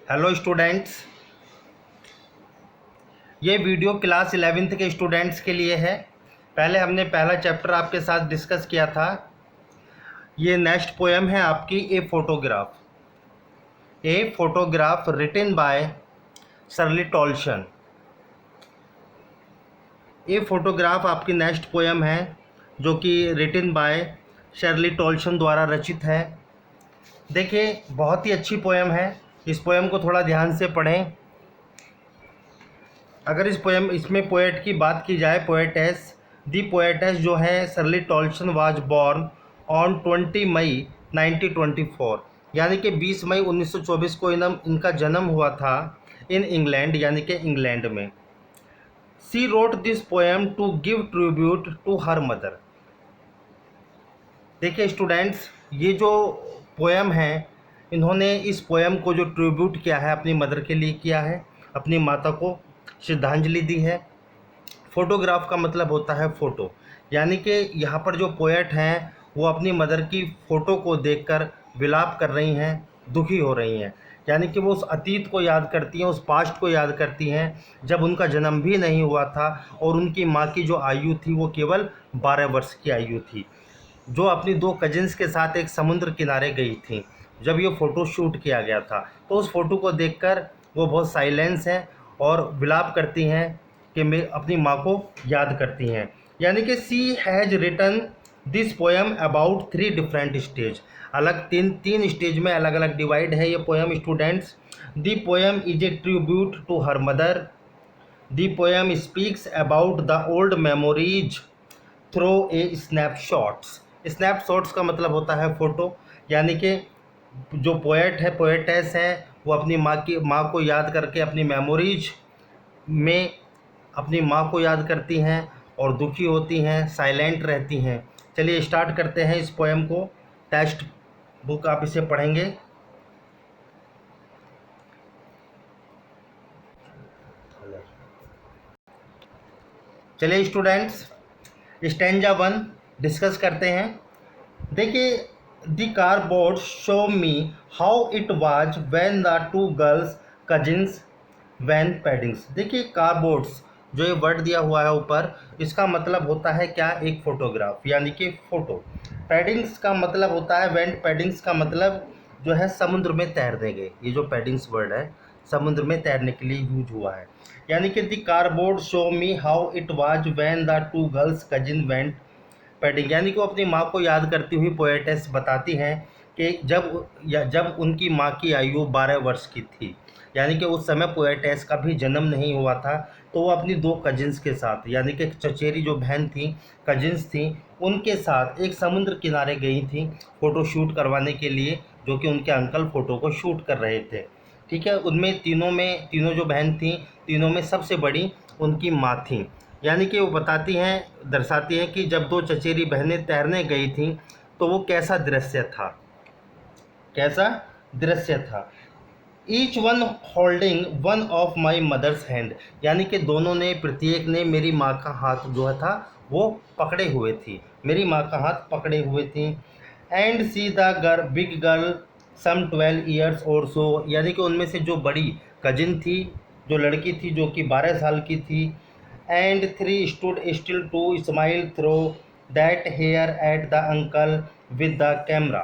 Hello students, ये video class 11th के students के लिए है। पहले हमने पहला चैप्टर आपके साथ डिस्कस किया था। ये नेक्स्ट पोएम है आपकी a photograph written by Shirley Toulson. A photograph आपकी नेक्स्ट पोएम है जो कि रिटन बाय शर्ली टॉल्सन द्वारा रचित है। देखिए, बहुत ही अच्छी पोएम है। इस पोएम को थोड़ा ध्यान से पढ़ें। अगर इसमें पोएट की बात की जाए, पोएटेस जो है Shirley Toulson was born on 20 मई 1924, यानी कि 20 मई 1924 को इनका जन्म हुआ था इन इंग्लैंड, यानी कि इंग्लैंड में। She wrote this poem to give tribute to her mother. देखिए स्टूडेंट्स, ये जो पोएम है, इन्होंने इस पोएम को जो ट्रिब्यूट किया है अपनी मदर के लिए किया है, अपनी माता को श्रद्धांजलि दी है। फोटोग्राफ का मतलब होता है फ़ोटो, यानी कि यहाँ पर जो पोएट हैं वो अपनी मदर की फ़ोटो को देखकर विलाप कर रही हैं, दुखी हो रही हैं। यानी कि वो उस अतीत को याद करती हैं, उस पास्ट को याद करती हैं जब उनका जन्म भी नहीं हुआ था और उनकी माँ की जो आयु थी वो केवल 12 वर्ष की आयु थी, जो अपनी 2 कजिन्स के साथ एक समुद्र किनारे गई थी जब ये फ़ोटो शूट किया गया था। तो उस फ़ोटो को देखकर वो बहुत साइलेंस हैं और विलाप करती हैं कि मैं अपनी माँ को याद करती हैं। यानी कि she has written this poem about 3 different stage. तीन स्टेज में अलग अलग डिवाइड है ये poem students. The poem is a tribute to her mother. The poem speaks about the old memories through a snapshots का मतलब होता है फ़ोटो। यानी कि जो पोएटेस है वो अपनी माँ को याद करके अपनी मेमोरीज में अपनी माँ को याद करती हैं और दुखी होती हैं, साइलेंट रहती हैं। चलिए स्टार्ट करते हैं इस पोएम को। टेक्स्ट बुक आप इसे पढ़ेंगे। चलिए स्टूडेंट्स, स्टैंजा 1 डिस्कस करते हैं। देखिए, the cardboard show me how it was when the 2 girls cousins went paddling. देखिए, कार्डबोर्ड्स जो ये वर्ड दिया हुआ है ऊपर, इसका मतलब होता है क्या? एक फ़ोटोग्राफ, यानी कि फ़ोटो। पैडिंग्स का मतलब होता है वेंट पैडिंग्स का मतलब जो है समुद्र में तैरने गए। ये जो पैडिंग्स वर्ड है समुद्र में तैरने के लिए यूज हुआ है। यानी कि the cardboard show me how it was when the 2 girls cousin went padding. यानी कि वो अपनी माँ को याद करती हुई पोएटेस बताती हैं कि जब उनकी माँ की आयु 12 वर्ष की थी, यानी कि उस समय पोएटेस का भी जन्म नहीं हुआ था, तो वो अपनी 2 कजिन्स के साथ, यानी कि चचेरी जो बहन थी, कजिन्स थी, उनके साथ एक समुद्र किनारे गई थी फ़ोटो शूट करवाने के लिए, जो कि उनके अंकल फ़ोटो को शूट कर रहे थे। ठीक है, उनमें तीनों जो बहन थी, तीनों में सबसे बड़ी उनकी माँ थी। यानी कि वो दर्शाती हैं कि जब 2 चचेरी बहनें तैरने गई थीं तो वो कैसा दृश्य था। Each one holding one of my mother's hand. यानी कि प्रत्येक ने मेरी माँ का हाथ जो था वो पकड़े हुए थी, मेरी माँ का हाथ पकड़े हुए थी। And she the big girl some 12 years or so. यानी कि उनमें से जो बड़ी कजिन थी, जो लड़की थी, जो कि 12 साल की थी। And 3 stood still to smile through that hair at the uncle with the camera.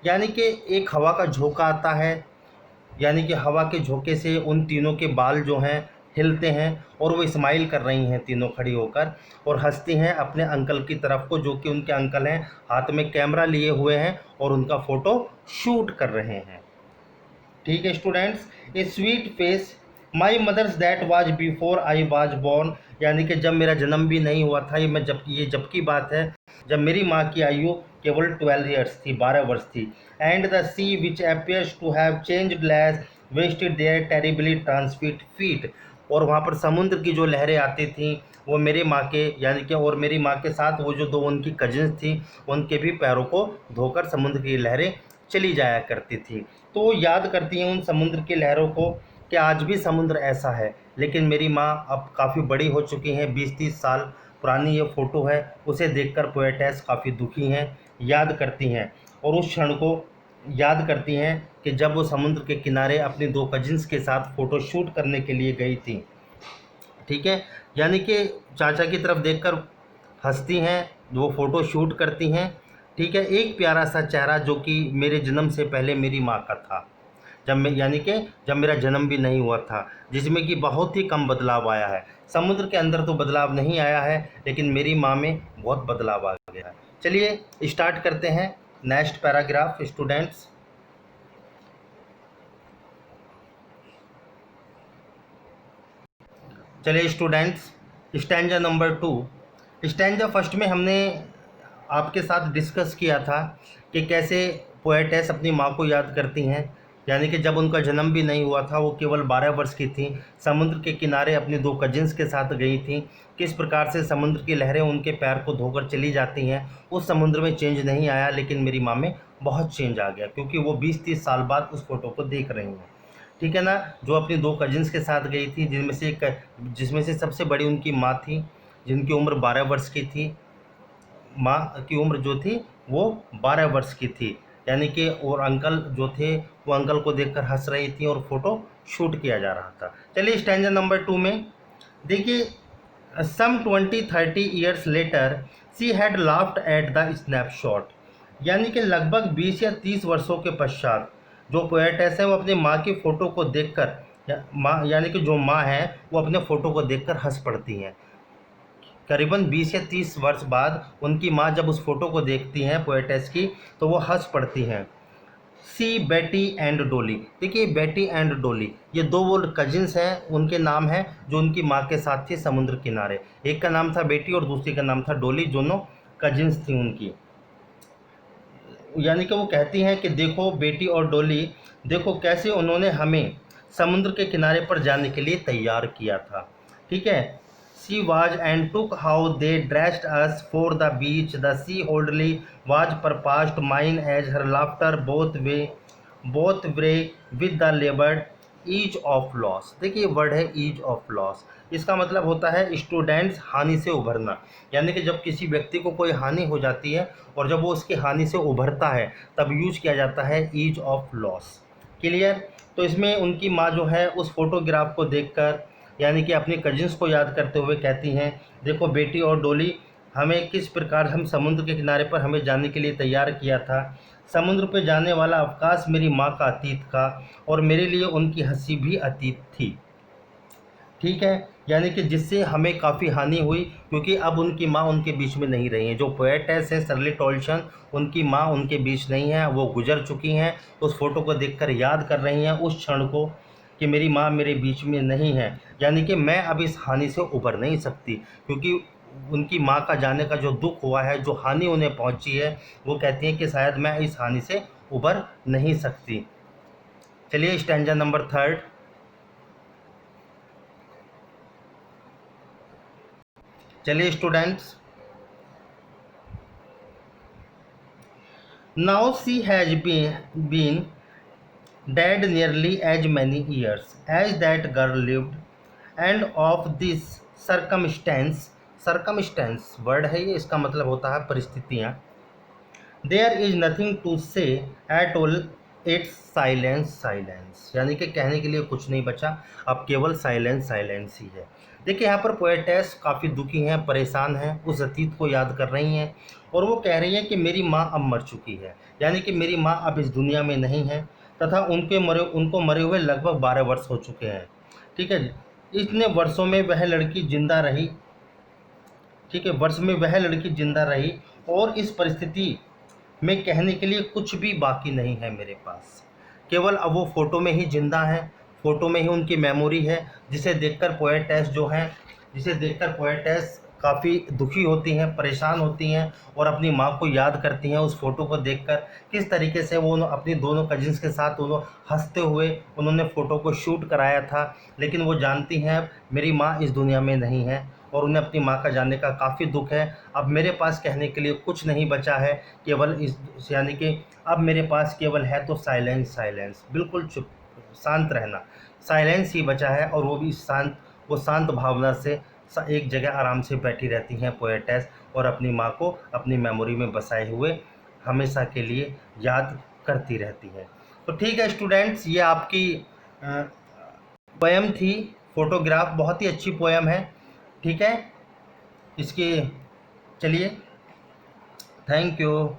यानी कि एक हवा का झोंका आता है, यानी कि हवा के झोंके से उन तीनों के बाल जो हैं हिलते हैं और वो स्माइल कर रही हैं तीनों खड़ी होकर और हंसती हैं अपने अंकल की तरफ को, जो कि उनके अंकल हैं, हाथ में कैमरा लिए हुए हैं और उनका फ़ोटो शूट कर रहे हैं। ठीक है students, a sweet face my mother's that was before I was born. यानी कि जब मेरा जन्म भी नहीं हुआ था, ये जब की बात है जब मेरी माँ की आयु केवल 12 ईयर्स थी, 12 वर्ष थी। And the sea which appears to have changed less wasted their terribly transient feet. और वहाँ पर समुद्र की जो लहरें आती थीं वो मेरी माँ के, यानी कि और मेरी माँ के साथ वो जो 2 उनकी कजिन्स थी, उनके भी पैरों को धोकर समुद्र की लहरें चली जाया करती थी। तो वो याद करती हैं उन समुद्र की लहरों को कि आज भी समुद्र ऐसा है। लेकिन मेरी माँ अब काफ़ी बड़ी हो चुकी हैं, 20-30 साल पुरानी ये फ़ोटो है। उसे देखकर पोएटेस काफ़ी दुखी हैं, याद करती हैं और उस क्षण को याद करती हैं कि जब वो समुद्र के किनारे अपने दो कजिन्स के साथ फ़ोटो शूट करने के लिए गई थी। ठीक है, यानी कि चाचा की तरफ देखकर हंसती हैं, वो फ़ोटो शूट करती हैं। ठीक है, एक प्यारा सा चेहरा जो कि मेरे जन्म से पहले मेरी माँ का था, जब मैं यानी कि जब मेरा जन्म भी नहीं हुआ था, जिसमें कि बहुत ही कम बदलाव आया है। समुद्र के अंदर तो बदलाव नहीं आया है, लेकिन मेरी माँ में बहुत बदलाव आ गया है। चलिए स्टार्ट करते हैं नेक्स्ट पैराग्राफ स्टूडेंट्स। चलिए students, stanza number 2। Stanza first में हमने आपके साथ डिस्कस किया था कि कैसे पोएटेस अपनी माँ को याद करती हैं, यानी कि जब उनका जन्म भी नहीं हुआ था, वो केवल 12 वर्ष की थी, समुद्र के किनारे अपने दो कजिन्स के साथ गई थी। किस प्रकार से समुद्र की लहरें उनके पैर को धोकर चली जाती हैं। उस समुद्र में चेंज नहीं आया, लेकिन मेरी माँ में बहुत चेंज आ गया, क्योंकि वो 20-30 साल बाद उस फोटो को देख रही हैं। ठीक है ना, जो अपनी दो कजिन्स के साथ गई थी, जिसमें से सबसे बड़ी उनकी माँ थी, जिनकी उम्र 12 वर्ष की थी। माँ की उम्र जो थी वो 12 वर्ष की थी, यानी कि और अंकल जो थे वो अंकल को देखकर हंस रही थी और फोटो शूट किया जा रहा था। चलिए स्टैंजा नंबर 2 में देखिए, सम 20-30 years later she had laughed at the snapshot, यानी कि लगभग 20 या 30 वर्षों के पश्चात जो पोएटेस है वो अपनी माँ की फ़ोटो को देखकर माँ यानी कि जो माँ है वो अपने फ़ोटो को देखकर हंस पड़ती हैं। करीबन 20 या 30 वर्ष बाद उनकी माँ जब उस फोटो को देखती हैं पोएटेस की, तो वो हंस पड़ती हैं। सी बेटी एंड डोली, देखिए बेटी एंड डोली ये दो वो कजिन्स हैं, उनके नाम हैं जो उनकी माँ के साथ थी समुद्र किनारे। एक का नाम था बेटी और दूसरी का नाम था डोली, दोनों कजिन्स थी उनकी। यानी कि वो कहती हैं कि देखो बेटी और डोली, देखो कैसे उन्होंने हमें समुद्र के किनारे पर जाने के लिए तैयार किया था। ठीक है, she was and took how they dressed us for the beach, the sea holiday was her past mine as her laughter both way with the laboured ease of loss. देखिए वर्ड है ईज ऑफ लॉस, इसका मतलब होता है students हानि से उभरना, यानी कि जब किसी व्यक्ति को कोई हानि हो जाती है और जब वो उसकी हानि से उभरता है तब यूज किया जाता है ईज ऑफ लॉस। क्लियर, तो इसमें उनकी माँ जो है उस फोटोग्राफ को देखकर यानी कि अपने कजिन्स को याद करते हुए कहती हैं, देखो बेटी और डोली, हमें किस प्रकार हम समुद्र के किनारे पर हमें जाने के लिए तैयार किया था। समुद्र पर जाने वाला अवकाश मेरी माँ का अतीत का, और मेरे लिए उनकी हंसी भी अतीत थी। ठीक है, यानी कि जिससे हमें काफ़ी हानि हुई, क्योंकि अब उनकी माँ उनके बीच में नहीं रही है। जो पोएटेस है शर्ली टोल्सन, उनकी माँ उनके बीच नहीं है, वो गुजर चुकी हैं। उस फोटो को देखकर याद कर रही हैं उस क्षण को कि मेरी माँ मेरे बीच में नहीं है, यानी कि मैं अब इस हानि से उभर नहीं सकती, क्योंकि उनकी माँ का जाने का जो दुख हुआ है, जो हानि उन्हें पहुँची है, वो कहती हैं कि शायद मैं इस हानि से उभर नहीं सकती। चलिए स्टैंजा नंबर 3। चलिए students, now she has been dead nearly as many years as that girl lived, and of this circumstance word है ये, इसका मतलब होता है परिस्थितियाँ। देयर इज नथिंग टू से एट ऑल, इट्स साइलेंस, यानी कि कहने के लिए कुछ नहीं बचा, अब केवल साइलेंस ही है। देखिए यहाँ पर पोएटेस काफ़ी दुखी हैं, परेशान हैं, उस अतीत को याद कर रही हैं और वो कह रही हैं कि मेरी माँ अब मर चुकी है, यानी कि मेरी माँ अब इस दुनिया में नहीं है, तथा उनको मरे हुए लगभग 12 वर्ष हो चुके हैं। ठीक है, इतने वर्षों में वह लड़की जिंदा रही। ठीक है, वर्ष में वह लड़की जिंदा रही, और इस परिस्थिति में कहने के लिए कुछ भी बाकी नहीं है मेरे पास। केवल अब वो फ़ोटो में ही जिंदा है, फ़ोटो में ही उनकी मेमोरी है, जिसे देखकर पोएटेस काफ़ी दुखी होती हैं, परेशान होती हैं और अपनी माँ को याद करती हैं उस फ़ोटो को देखकर, किस तरीके से वो अपनी दोनों कजिन्स के साथ हंसते हुए उन्होंने फ़ोटो को शूट कराया था। लेकिन वो जानती हैं मेरी माँ इस दुनिया में नहीं है और उन्हें अपनी माँ का जाने का काफ़ी दुख है। अब मेरे पास कहने के लिए कुछ नहीं बचा है, केवल इस यानी कि अब मेरे पास केवल है तो साइलेंस, बिल्कुल चुप, शांत रहना, साइलेंस ही बचा है। और वो भी वो शांत भावना से एक जगह आराम से बैठी रहती हैं पोएटेस, और अपनी माँ को अपनी मेमोरी में बसाए हुए हमेशा के लिए याद करती रहती है। तो ठीक है स्टूडेंट्स, ये आपकी पोएम थी, फोटोग्राफ, बहुत ही अच्छी पोएम है। ठीक है, इसकी, चलिए, थैंक यू।